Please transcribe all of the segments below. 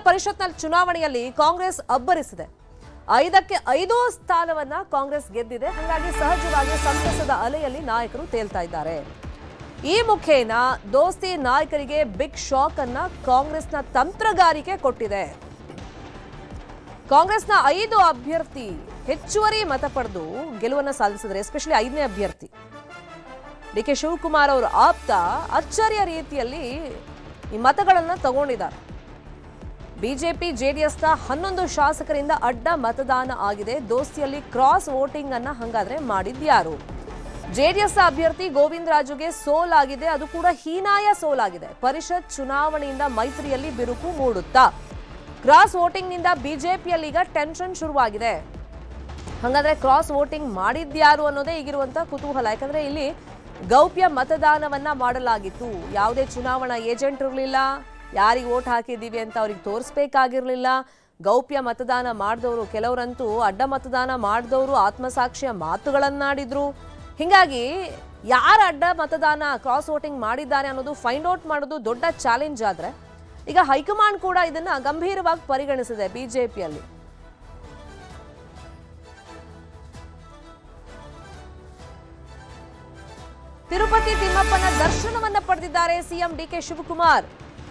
ಪರಿಷತ್ನ ಚುನಾವಣೆಯಲ್ಲಿ ಕಾಂಗ್ರೆಸ್ ಅಬ್ಬರಿಸಿದೆ. 5ಕ್ಕೆ 5 ಸ್ಥಾನವನ್ನ ಕಾಂಗ್ರೆಸ್ ಗೆದ್ದಿದೆ. ಹಾಗಾಗಿ ಸಹಜವಾಗಿ ಸಂತಸದ ಅಲೆಯಲ್ಲಿ ನಾಯಕರು ತೇಲ್ತಾ ಇದ್ದಾರೆ. ಈ ಮುಖೇನ ದೋಸ್ತಿ ನಾಯಕರಿಗೆ ಬಿಗ್ ಶಾಕ್ ಅನ್ನ ಕಾಂಗ್ರೆಸ್ನ ತಂತ್ರಗಾರಿಕೆ ಕೊಟ್ಟಿದೆ. ಕಾಂಗ್ರೆಸ್ನ 5 ಅಭ್ಯರ್ಥಿ ಹೆಚ್ಚುವರಿ ಮತ ಪಡೆದು ಗೆಲುವನ್ನು ಸಾಧಿಸಿದರೆ, ಎಸ್ಪೆಷಲಿ 5ನೇ ಅಭ್ಯರ್ಥಿ ಡಿಕೆ ಶಿವಕುಮಾರ್ ಅವರ ಆಪ್ತ ಅಚ್ಚರಿಯ ರೀತಿಯಲ್ಲಿ ಈ ಮತಗಳನ್ನು ತಗೊಂಡಿದ್ದಾರೆ. ಬಿಜೆಪಿ ಜೆಡಿಎಸ್ನ 11 ಶಾಸಕರಿಂದ ಅಡ್ಡ ಮತದಾನ ಆಗಿದೆ. ದೋಸ್ತಿಯಲ್ಲಿ ಕ್ರಾಸ್ ವೋಟಿಂಗ್ ಅನ್ನ ಹಂಗಾದ್ರೆ ಮಾಡಿದ್ಯಾರು? ಜೆಡಿಎಸ್ ಅಭ್ಯರ್ಥಿ ಗೋವಿಂದರಾಜುಗೆ ಸೋಲಾಗಿದೆ, ಅದು ಕೂಡ ಹೀನಾಯ ಸೋಲಾಗಿದೆ. ಪರಿಷತ್ ಚುನಾವಣೆಯಿಂದ ಮೈತ್ರಿಯಲ್ಲಿ ಬಿರುಕು ಮೂಡುತ್ತಾ ಕ್ರಾಸ್ ವೋಟಿಂಗ್ ನಿಂದ ಬಿಜೆಪಿಯಲ್ಲಿ ಈಗ ಟೆನ್ಷನ್ ಶುರುವಾಗಿದೆ. ಹಾಗಾದ್ರೆ ಕ್ರಾಸ್ ವೋಟಿಂಗ್ ಮಾಡಿದ್ಯಾರು ಅನ್ನೋದೇ ಈಗಿರುವಂತಹ ಕುತೂಹಲ. ಯಾಕಂದ್ರೆ ಇಲ್ಲಿ ಗೌಪ್ಯ ಮತದಾನವನ್ನ ಮಾಡಲಾಗಿತ್ತು. ಯಾವುದೇ ಚುನಾವಣಾ ಏಜೆಂಟ್ ಇರಲಿಲ್ಲ. ಯಾರಿಗೆ ವೋಟ್ ಹಾಕಿದ್ದೀವಿ ಅಂತ ಅವ್ರಿಗೆ ತೋರಿಸ್ಬೇಕಾಗಿರ್ಲಿಲ್ಲ. ಗೌಪ್ಯ ಮತದಾನ ಮಾಡಿದವರು, ಕೆಲವರಂತೂ ಅಡ್ಡ ಮತದಾನ ಮಾಡಿದವರು ಆತ್ಮಸಾಕ್ಷಿಯ ಮಾತುಗಳನ್ನಾಡಿದ್ರು. ಹಿಂಗಾಗಿ ಯಾರ ಅಡ್ಡ ಮತದಾನ ಕ್ರಾಸ್ ವೋಟಿಂಗ್ ಮಾಡಿದ್ದಾರೆ ಅನ್ನೋದು ಫೈಂಡ್ ಔಟ್ ಮಾಡೋದು ದೊಡ್ಡ ಚಾಲೆಂಜ್. ಆದ್ರೆ ಈಗ ಹೈಕಮಾಂಡ್ ಕೂಡ ಇದನ್ನ ಗಂಭೀರವಾಗಿ ಪರಿಗಣಿಸಿದೆ ಬಿಜೆಪಿಯಲ್ಲಿ. ತಿರುಪತಿ ತಿಮ್ಮಪ್ಪನ ದರ್ಶನವನ್ನ ಪಡೆದಿದ್ದಾರೆ ಸಿಎಂ ಡಿಕೆ ಶಿವಕುಮಾರ್.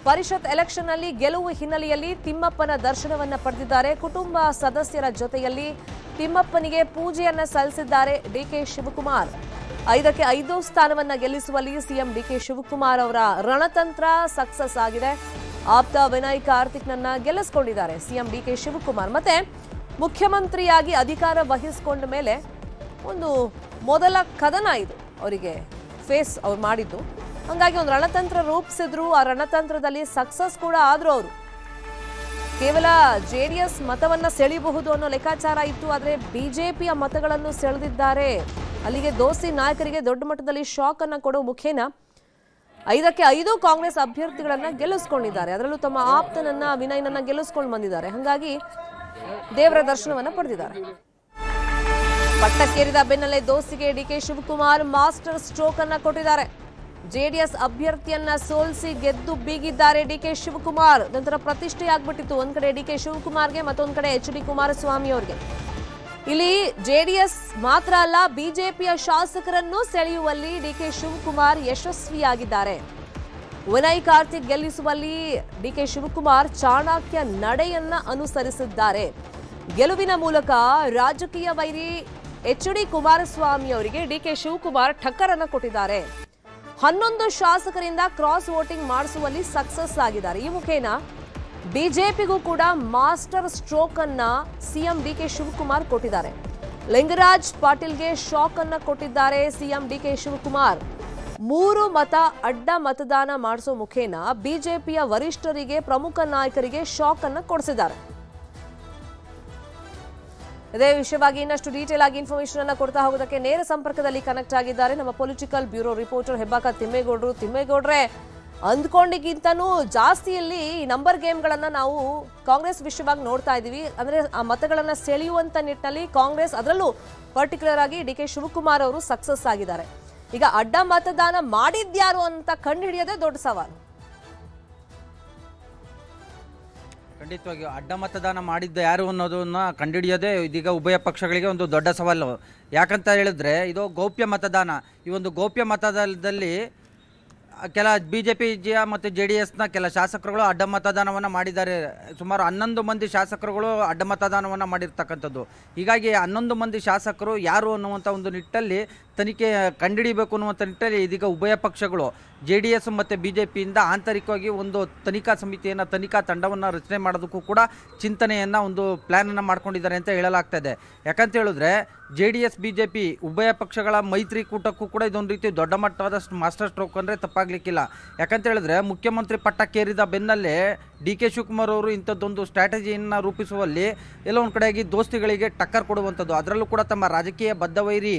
ಪರಿಷತ್ ಎಲೆಕ್ಷನ್ ನಲ್ಲಿ ಗೆಲುವು ಹಿನ್ನೆಲೆಯಲ್ಲಿ ತಿಮ್ಮಪ್ಪನ ದರ್ಶನವನ್ನ ಪಡೆದಿದ್ದಾರೆ. ಕುಟುಂಬ ಸದಸ್ಯರ ಜೊತೆಯಲ್ಲಿ ತಿಮ್ಮಪ್ಪನಿಗೆ ಪೂಜೆಯನ್ನ ಸಲ್ಲಿಸಿದ್ದಾರೆ ಡಿಕೆ ಶಿವಕುಮಾರ್. 5ಕ್ಕೆ 5 ಸ್ಥಾನವನ್ನ ಗೆಲ್ಲಿಸುವಲ್ಲಿ ಸಿಎಂ ಡಿಕೆ ಶಿವಕುಮಾರ್ ಅವರ ರಣತಂತ್ರ ಸಕ್ಸಸ್ ಆಗಿದೆ. ಆಪ್ತ ವಿನಯ್ ಕಾರ್ತಿಕ್ನನ್ನ ಗೆಲ್ಲಿಸಿಕೊಂಡಿದ್ದಾರೆ ಸಿಎಂ ಡಿಕೆ ಶಿವಕುಮಾರ್. ಮತ್ತೆ ಮುಖ್ಯಮಂತ್ರಿಯಾಗಿ ಅಧಿಕಾರ ವಹಿಸಿಕೊಂಡ ಮೇಲೆ ಒಂದು ಮೊದಲ ಕದನ ಇದು ಅವರಿಗೆ ಫೇಸ್ ಅವ್ರು ಮಾಡಿದ್ದು. ಹಾಗಾಗಿ ಒಂದು ರಣತಂತ್ರ ರೂಪಿಸಿದ್ರು. ಆ ರಣತಂತ್ರದಲ್ಲಿ ಸಕ್ಸಸ್ ಕೂಡ ಆದ್ರು. ಅವರು ಕೇವಲ ಜೆಡಿಎಸ್ ಮತವನ್ನ ಸೆಳೆಯಬಹುದು ಅನ್ನೋ ಲೆಕ್ಕಾಚಾರ ಇತ್ತು, ಆದ್ರೆ ಬಿಜೆಪಿಯ ಮತಗಳನ್ನು ಸೆಳೆದಿದ್ದಾರೆ. ಅಲ್ಲಿಗೆ ದೋಸ್ತಿ ನಾಯಕರಿಗೆ ದೊಡ್ಡ ಮಟ್ಟದಲ್ಲಿ ಶಾಕ್ ಅನ್ನ ಕೊಡೋ ಮುಖೇನ 5ಕ್ಕೆ 5 ಕಾಂಗ್ರೆಸ್ ಅಭ್ಯರ್ಥಿಗಳನ್ನ ಗೆಲ್ಲಿಸ್ಕೊಂಡಿದ್ದಾರೆ. ಅದರಲ್ಲೂ ತಮ್ಮ ಆಪ್ತನನ್ನ ವಿನಯ್ನನ್ನ ಗೆಲ್ಲಿಸ್ಕೊಂಡು ಬಂದಿದ್ದಾರೆ. ಹಾಗಾಗಿ ದೇವರ ದರ್ಶನವನ್ನ ಪಡೆದಿದ್ದಾರೆ. ಪಟ್ಟಕ್ಕೇರಿದ ಬೆನ್ನಲ್ಲೇ ದೋಸ್ತಿಗೆ ಡಿಕೆ ಶಿವಕುಮಾರ್ ಮಾಸ್ಟರ್ ಸ್ಟ್ರೋಕ್ ಅನ್ನ ಕೊಟ್ಟಿದ್ದಾರೆ. ಜೆಡಿಎಸ್ ಅಭ್ಯರ್ಥಿಯನ್ನ ಸೋಲಿಸಿ ಗೆದ್ದು ಬೀಗಿದ್ದಾರೆ ಡಿಕೆ ಶಿವಕುಮಾರ್. ನಂತರ ಪ್ರತಿಷ್ಠೆ ಆಗ್ಬಿಟ್ಟಿತ್ತು. ಒಂದ್ ಕಡೆ ಡಿಕೆ ಶಿವಕುಮಾರ್ಗೆ, ಮತ್ತೊಂದ್ ಕಡೆ ಎಚ್ ಡಿ ಕುಮಾರಸ್ವಾಮಿ ಅವರಿಗೆ. ಇಲ್ಲಿ ಜೆಡಿಎಸ್ ಮಾತ್ರ ಅಲ್ಲ, ಬಿಜೆಪಿಯ ಶಾಸಕರನ್ನು ಸೆಳೆಯುವಲ್ಲಿ ಡಿಕೆ ಶಿವಕುಮಾರ್ ಯಶಸ್ವಿಯಾಗಿದ್ದಾರೆ. ವಿನಯ್ ಕಾರ್ತಿಕ್ ಗೆಲ್ಲಿಸುವಲ್ಲಿ ಡಿಕೆ ಶಿವಕುಮಾರ್ ಚಾಣಕ್ಯ ನಡೆಯನ್ನ ಅನುಸರಿಸಿದ್ದಾರೆ. ಗೆಲುವಿನ ಮೂಲಕ ರಾಜಕೀಯ ವೈರಿ ಎಚ್ ಡಿ ಕುಮಾರಸ್ವಾಮಿ ಅವರಿಗೆ ಡಿಕೆ ಶಿವಕುಮಾರ್ ಟಕ್ಕರನ್ನ ಕೊಟ್ಟಿದ್ದಾರೆ. 11 ಶಾಸಕರಿಂದ ಕ್ರಾಸ್ ವೋಟಿಂಗ್ ಮಾಡಿಸುವಲ್ಲಿ ಸಕ್ಸಸ್ ಆಗಿದ್ದಾರೆ. ಈ ಮುಖೇನ ಬಿಜೆಪಿಗೂ ಕೂಡ ಮಾಸ್ಟರ್ ಸ್ಟ್ರೋಕ್ ಅನ್ನ ಸಿಎಂ ಡಿಕೆ ಶಿವಕುಮಾರ್ ಕೊಟ್ಟಿದ್ದಾರೆ. ಲಿಂಗರಾಜ್ ಪಾಟೀಲ್ಗೆ ಶಾಕ್ ಅನ್ನ ಕೊಟ್ಟಿದ್ದಾರೆ ಸಿಎಂ ಡಿಕೆ ಶಿವಕುಮಾರ್. 3 ಮತ ಅಡ್ಡ ಮತದಾನ ಮಾಡಿಸೋ ಮುಖೇನ ಬಿಜೆಪಿಯ ವರಿಷ್ಠರಿಗೆ, ಪ್ರಮುಖ ನಾಯಕರಿಗೆ ಶಾಕ್ ಅನ್ನ ಕೊಡಿಸಿದ್ದಾರೆ. ಇದೇ ವಿಷಯವಾಗಿ ಇನ್ನಷ್ಟು ಡೀಟೇಲ್ ಆಗಿ ಇನ್ಫಾರ್ಮೇಶನ್ ಅನ್ನ ಕೊಡ್ತಾ ಹೋಗೋದಕ್ಕೆ ನೇರ ಸಂಪರ್ಕದಲ್ಲಿ ಕನೆಕ್ಟ್ ಆಗಿದ್ದಾರೆ ನಮ್ಮ ಪೊಲಿಟಿಕಲ್ ಬ್ಯೂರೋ ರಿಪೋರ್ಟರ್ ಹೆಬ್ಬಾಕ ತಿಮ್ಮೇಗೌಡರು. ತಿಮ್ಮೇಗೌಡ್ರೆ, ಅಂದ್ಕೊಂಡಿಗಿಂತನೂ ಜಾಸ್ತಿಯಲ್ಲಿ ನಂಬರ್ ಗೇಮ್ಗಳನ್ನ ನಾವು ಕಾಂಗ್ರೆಸ್ ವಿಷಯವಾಗಿ ನೋಡ್ತಾ ಇದೀವಿ. ಅಂದ್ರೆ ಆ ಮತಗಳನ್ನ ಸೆಳೆಯುವಂತ ನಿಟ್ಟಿನಲ್ಲಿ ಕಾಂಗ್ರೆಸ್, ಅದರಲ್ಲೂ ಪರ್ಟಿಕ್ಯುಲರ್ ಆಗಿ ಡಿಕೆ ಶಿವಕುಮಾರ್ ಅವರು ಸಕ್ಸಸ್ ಆಗಿದ್ದಾರೆ. ಈಗ ಅಡ್ಡ ಮತದಾನ ಮಾಡಿದ್ಯಾರು ಅಂತ ಕಂಡುಹಿಡಿಯೋದೇ ದೊಡ್ಡ ಸವಾಲು. ಖಂಡಿತವಾಗಿಯೂ ಅಡ್ಡ ಮತದಾನ ಮಾಡಿದ್ದ ಯಾರು ಅನ್ನೋದನ್ನ ಕಂಡುಹಿಡಿಯೋದೇ ಇದೀಗ ಉಭಯ ಪಕ್ಷಗಳಿಗೆ ಒಂದು ದೊಡ್ಡ ಸವಾಲು. ಯಾಕಂತ ಹೇಳಿದ್ರೆ ಇದು ಗೌಪ್ಯ ಮತದಾನ. ಈ ಒಂದು ಗೌಪ್ಯ ಮತದಾನದಲ್ಲಿ ಕೆಲ BJP ಮತ್ತು JDSನ ಕೆಲ ಶಾಸಕರುಗಳು ಅಡ್ಡ ಮತದಾನವನ್ನು ಮಾಡಿದ್ದಾರೆ. ಸುಮಾರು 11 ಮಂದಿ ಶಾಸಕರುಗಳು ಅಡ್ಡ ಮತದಾನವನ್ನು ಮಾಡಿರ್ತಕ್ಕಂಥದ್ದು. ಹೀಗಾಗಿ 11 ಮಂದಿ ಶಾಸಕರು ಯಾರು ಅನ್ನುವಂಥ ಒಂದು ನಿಟ್ಟಲ್ಲಿ ತನಿಖೆ ಕಂಡುಹಿಡಿಯಬೇಕು ಅನ್ನುವಂಥ ನಿಟ್ಟಲ್ಲಿ ಇದೀಗ ಉಭಯ ಪಕ್ಷಗಳು JDS ಮತ್ತು BJPಯಿಂದ ಆಂತರಿಕವಾಗಿ ಒಂದು ತನಿಖಾ ಸಮಿತಿಯನ್ನು, ತನಿಖಾ ತಂಡವನ್ನು ರಚನೆ ಮಾಡೋದಕ್ಕೂ ಕೂಡ ಚಿಂತನೆಯನ್ನು, ಒಂದು ಪ್ಲ್ಯಾನನ್ನು ಮಾಡ್ಕೊಂಡಿದ್ದಾರೆ ಅಂತ ಹೇಳಲಾಗ್ತಾ ಇದೆ. ಯಾಕಂತ ಹೇಳಿದ್ರೆ JDS BJP ಉಭಯ ಪಕ್ಷಗಳ ಮೈತ್ರಿಕೂಟಕ್ಕೂ ಕೂಡ ಇದೊಂದು ರೀತಿ ದೊಡ್ಡ ಮಟ್ಟವಾದ ಮಾಸ್ಟರ್ ಸ್ಟ್ರೋಕ್ ಅಂದರೆ ತಪ್ಪಾಗಲಿಕ್ಕಿಲ್ಲ. ಯಾಕಂತ ಹೇಳಿದ್ರೆ ಮುಖ್ಯಮಂತ್ರಿ ಪಟ್ಟಕ್ಕೇರಿದ ಬೆನ್ನಲ್ಲೇ DK ಶಿವಕುಮಾರ್ ಅವರು ಇಂಥದ್ದೊಂದು ಸ್ಟ್ರಾಟಜಿಯನ್ನು ರೂಪಿಸುವಲ್ಲಿ ಎಲ್ಲ ಒಂದು ಕಡೆಯಾಗಿ ದೋಸ್ತಿಗಳಿಗೆ ಟಕ್ಕರ್ ಕೊಡುವಂಥದ್ದು. ಅದರಲ್ಲೂ ಕೂಡ ತಮ್ಮ ರಾಜಕೀಯ ಬದ್ಧವೈರಿ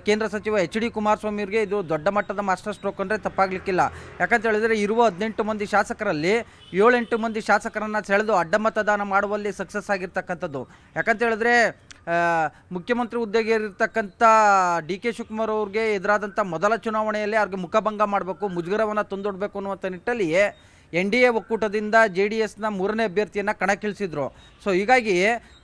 ಕೇಂದ್ರ ಸಚಿವ HD ಕುಮಾರಸ್ವಾಮಿ ಅವರಿಗೆ ಇದು ದೊಡ್ಡ ಮಟ್ಟದ ಮಾಸ್ಟರ್ ಸ್ಟ್ರೋಕ್ ಅಂದರೆ ತಪ್ಪಾಗಲಿಕ್ಕಿಲ್ಲ. ಯಾಕಂತ ಹೇಳಿದರೆ ಇರುವ 18 ಮಂದಿ ಶಾಸಕರಲ್ಲಿ 7-8 ಮಂದಿ ಶಾಸಕರನ್ನು ಸೆಳೆದು ಅಡ್ಡ ಮತದಾನ ಮಾಡುವಲ್ಲಿ ಸಕ್ಸಸ್ ಆಗಿರ್ತಕ್ಕಂಥದ್ದು. ಯಾಕಂತ ಹೇಳಿದ್ರೆ ಮುಖ್ಯಮಂತ್ರಿ ಹುದ್ದೆಗೆ ಇರತಕ್ಕಂಥ DK ಶಿವಕುಮಾರ್ ಅವ್ರಿಗೆ ಎದುರಾದಂಥ ಮೊದಲ ಚುನಾವಣೆಯಲ್ಲಿ ಅವ್ರಿಗೆ ಮುಖಭಂಗ ಮಾಡಬೇಕು, ಮುಜುಗರವನ್ನು ತಂದೊಡ್ಬೇಕು ಅನ್ನುವಂಥ ನಿಟ್ಟಲ್ಲಿಯೇ NDA ಒಕ್ಕೂಟದಿಂದ JDSನ ಮೂರನೇ ಅಭ್ಯರ್ಥಿಯನ್ನು ಕಣಕ್ಕಿಳಿಸಿದ್ರು. ಸೊ ಹೀಗಾಗಿ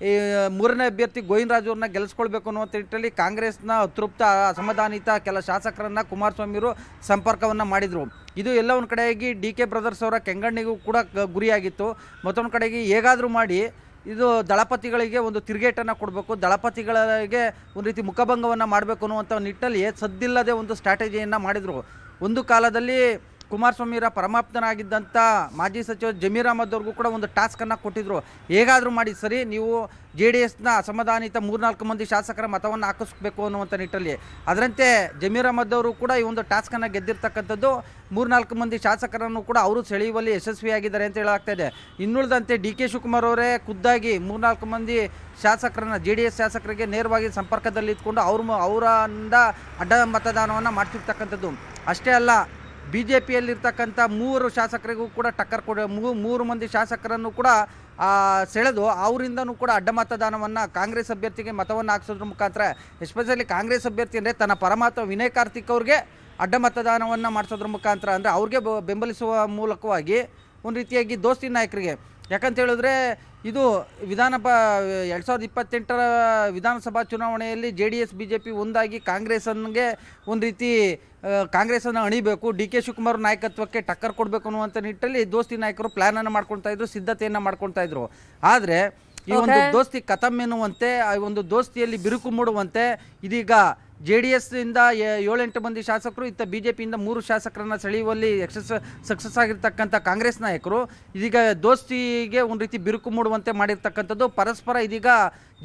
ಈ ಮೂರನೇ ಅಭ್ಯರ್ಥಿ ಗೋವಿಂದರಾಜು ಅವ್ರನ್ನ ಗೆಲ್ಲಿಸ್ಕೊಳ್ಬೇಕು ಅನ್ನುವಂಥ ನಿಟ್ಟಿನಲ್ಲಿ ಕಾಂಗ್ರೆಸ್ನ ಅತೃಪ್ತ ಅಸಮಾಧಾನಿತ ಕೆಲ ಶಾಸಕರನ್ನು ಕುಮಾರಸ್ವಾಮಿಯವರು ಸಂಪರ್ಕವನ್ನು ಮಾಡಿದರು. ಇದು ಎಲ್ಲ ಒಂದು ಕಡೆಯಾಗಿ DK ಬ್ರದರ್ಸ್ ಅವರ ಕೆಂಗಣ್ಣಿಗೂ ಕೂಡ ಗುರಿಯಾಗಿತ್ತು. ಮತ್ತೊಂದು ಕಡೆಗೆ ಹೇಗಾದರೂ ಮಾಡಿ ಇದು ದಳಪತಿಗಳಿಗೆ ಒಂದು ತಿರುಗೇಟನ್ನು ಕೊಡಬೇಕು, ದಳಪತಿಗಳಿಗೆ ಒಂದು ರೀತಿ ಮುಖಭಂಗವನ್ನು ಮಾಡಬೇಕು ಅನ್ನುವಂಥ ನಿಟ್ಟಲ್ಲಿ ಸದ್ದಿಲ್ಲದೆ ಒಂದು ಸ್ಟ್ರಾಟಜಿಯನ್ನು ಮಾಡಿದರು. ಒಂದು ಕಾಲದಲ್ಲಿ ಕುಮಾರಸ್ವಾಮಿಯವರ ಪರಮಾಪ್ತನಾಗಿದ್ದಂಥ ಮಾಜಿ ಸಚಿವ ಜಮೀರ್ ಅಹಮದ್ ಅವ್ರಿಗೂ ಕೂಡ ಒಂದು ಟಾಸ್ಕನ್ನು ಕೊಟ್ಟಿದ್ದರು. ಹೇಗಾದರೂ ಮಾಡಿ ಸರಿ ನೀವು JDSನ ಅಸಮಾಧಾನಿತ 3-4 ಮಂದಿ ಶಾಸಕರ ಮತವನ್ನು ಹಾಕಿಸ್ಬೇಕು ಅನ್ನುವಂಥ ನಿಟ್ಟಲ್ಲಿ ಅದರಂತೆ ಜಮೀರ್ ಅಹಮದ್ ಅವರು ಕೂಡ ಈ ಒಂದು ಟಾಸ್ಕನ್ನು ಗೆದ್ದಿರ್ತಕ್ಕಂಥದ್ದು. 3-4 ಮಂದಿ ಶಾಸಕರನ್ನು ಕೂಡ ಅವರು ಸೆಳೆಯುವಲ್ಲಿ ಯಶಸ್ವಿಯಾಗಿದ್ದಾರೆ ಅಂತ ಹೇಳಲಾಗ್ತಾ ಇದೆ. ಇನ್ನುಳಿದಂತೆ DK ಶಿವಕುಮಾರ್ ಅವರೇ ಖುದ್ದಾಗಿ 3-4 ಮಂದಿ ಶಾಸಕರನ್ನು JDS ಶಾಸಕರಿಗೆ ನೇರವಾಗಿ ಸಂಪರ್ಕದಲ್ಲಿ ಇಟ್ಕೊಂಡು ಅವರಿಂದ ಅಡ್ಡ ಮತದಾನವನ್ನು ಮಾಡ್ತಿರ್ತಕ್ಕಂಥದ್ದು. ಅಷ್ಟೇ ಅಲ್ಲ, BJPಯಲ್ಲಿರ್ತಕ್ಕಂಥ 3 ಶಾಸಕರಿಗೂ ಕೂಡ ಟಕ್ಕರ್ ಕೊಡ 3 ಮಂದಿ ಶಾಸಕರನ್ನು ಕೂಡ ಸೆಳೆದು ಅವರಿಂದನೂ ಕೂಡ ಅಡ್ಡ ಮತದಾನವನ್ನು ಕಾಂಗ್ರೆಸ್ ಅಭ್ಯರ್ಥಿಗೆ ಮತವನ್ನು ಹಾಕ್ಸೋದ್ರ ಮುಖಾಂತರ, ಎಸ್ಪೆಷಲಿ ಕಾಂಗ್ರೆಸ್ ಅಭ್ಯರ್ಥಿ ಅಂದರೆ ತನ್ನ ಪರಮಾತ್ಮ ವಿನಯ್ ಕಾರ್ತಿಕ್ ಅವ್ರಿಗೆ ಅಡ್ಡ ಮತದಾನವನ್ನು ಮಾಡಿಸೋದ್ರ ಮುಖಾಂತರ ಅಂದರೆ ಅವ್ರಿಗೆ ಬೆಂಬಲಿಸುವ ಮೂಲಕವಾಗಿ ಒಂದು ರೀತಿಯಾಗಿ ದೋಸ್ತಿ ನಾಯಕರಿಗೆ. ಯಾಕಂತ ಹೇಳಿದ್ರೆ ಇದು 2028 ವಿಧಾನಸಭಾ ಚುನಾವಣೆಯಲ್ಲಿ JDS BJP ಒಂದಾಗಿ ಕಾಂಗ್ರೆಸ್ಗೆ ಒಂದು ರೀತಿ ಕಾಂಗ್ರೆಸ್ಸನ್ನು ಅಣಿಬೇಕು, DK ಶಿವಕುಮಾರ್ ನಾಯಕತ್ವಕ್ಕೆ ಟಕ್ಕರ್ ಕೊಡಬೇಕು ಅನ್ನುವಂಥ ನಿಟ್ಟಲ್ಲಿ ದೋಸ್ತಿ ನಾಯಕರು ಪ್ಲ್ಯಾನನ್ನು ಮಾಡ್ಕೊಳ್ತಾ ಇದ್ರು, ಸಿದ್ಧತೆಯನ್ನು ಮಾಡ್ಕೊಳ್ತಾ ಇದ್ರು. ಆದರೆ ಈ ಒಂದು ದೋಸ್ತಿ ಖತಮ್ ಎನ್ನುವಂತೆ, ಆ ಒಂದು ದೋಸ್ತಿಯಲ್ಲಿ ಬಿರುಕು ಮೂಡುವಂತೆ ಇದೀಗ JDSನಿಂದ 7-8 ಮಂದಿ ಶಾಸಕರು, ಇತ್ತ BJPಯಿಂದ 3 ಶಾಸಕರನ್ನು ಸೆಳೆಯುವಲ್ಲಿ ಸಕ್ಸಸ್ ಆಗಿರ್ತಕ್ಕಂಥ ಕಾಂಗ್ರೆಸ್ ನಾಯಕರು ಇದೀಗ ದೋಸ್ತಿಗೆ ಒಂದು ರೀತಿ ಬಿರುಕು ಮೂಡುವಂತೆ ಮಾಡಿರ್ತಕ್ಕಂಥದ್ದು. ಪರಸ್ಪರ ಇದೀಗ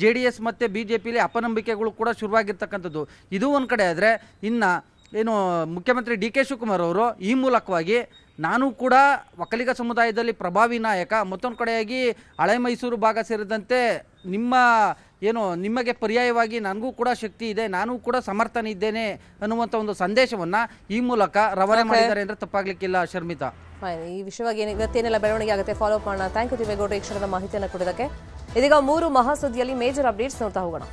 JDS ಮತ್ತು BJPಲಿ ಅಪನಂಬಿಕೆಗಳು ಕೂಡ ಶುರುವಾಗಿರ್ತಕ್ಕಂಥದ್ದು. ಇದು ಒಂದು ಕಡೆ ಆದರೆ, ಇನ್ನು ಏನು ಮುಖ್ಯಮಂತ್ರಿ DK ಶಿವಕುಮಾರ್ ಅವರು ಈ ಮೂಲಕವಾಗಿ ನಾನು ಕೂಡ ಒಕ್ಕಲಿಗ ಸಮುದಾಯದಲ್ಲಿ ಪ್ರಭಾವಿ ನಾಯಕ, ಮತ್ತೊಂದು ಕಡೆಯಾಗಿ ಹಳೆ ಮೈಸೂರು ಭಾಗ ಸೇರಿದಂತೆ ನಿಮಗೆ ಪರ್ಯಾಯವಾಗಿ ನನಗೂ ಕೂಡ ಶಕ್ತಿ ಇದೆ, ನಾನು ಕೂಡ ಸಮರ್ಥನಿದ್ದೇನೆ ಅನ್ನುವಂಥ ಒಂದು ಸಂದೇಶವನ್ನು ಈ ಮೂಲಕ ರವಾನೆ ಮಾಡಿದ್ದಾರೆ ಅಂದರೆ ತಪ್ಪಾಗ್ಲಿಕ್ಕಿಲ್ಲ. ಶರ್ಮಿತಾ, ಈ ವಿಷಯವಾಗಿ ಇವತ್ತೇನೆಲ್ಲ ಬೆಳವಣಿಗೆ ಆಗುತ್ತೆ ಫಾಲೋ ಅಪ್ ಮಾಡೋಣ. ಥ್ಯಾಂಕ್ ಯು ದೇವೇಗೌಡರು ಈ ಕ್ಷಣದ ಮಾಹಿತಿಯನ್ನು ಕೊಡೋದಕ್ಕೆ. ಇದೀಗ 3 ಮಹಾಸುದ್ದಿಯಲ್ಲಿ ಮೇಜರ್ ಅಪ್ಡೇಟ್ಸ್ ನೋಡ್ತಾ ಹೋಗೋಣ.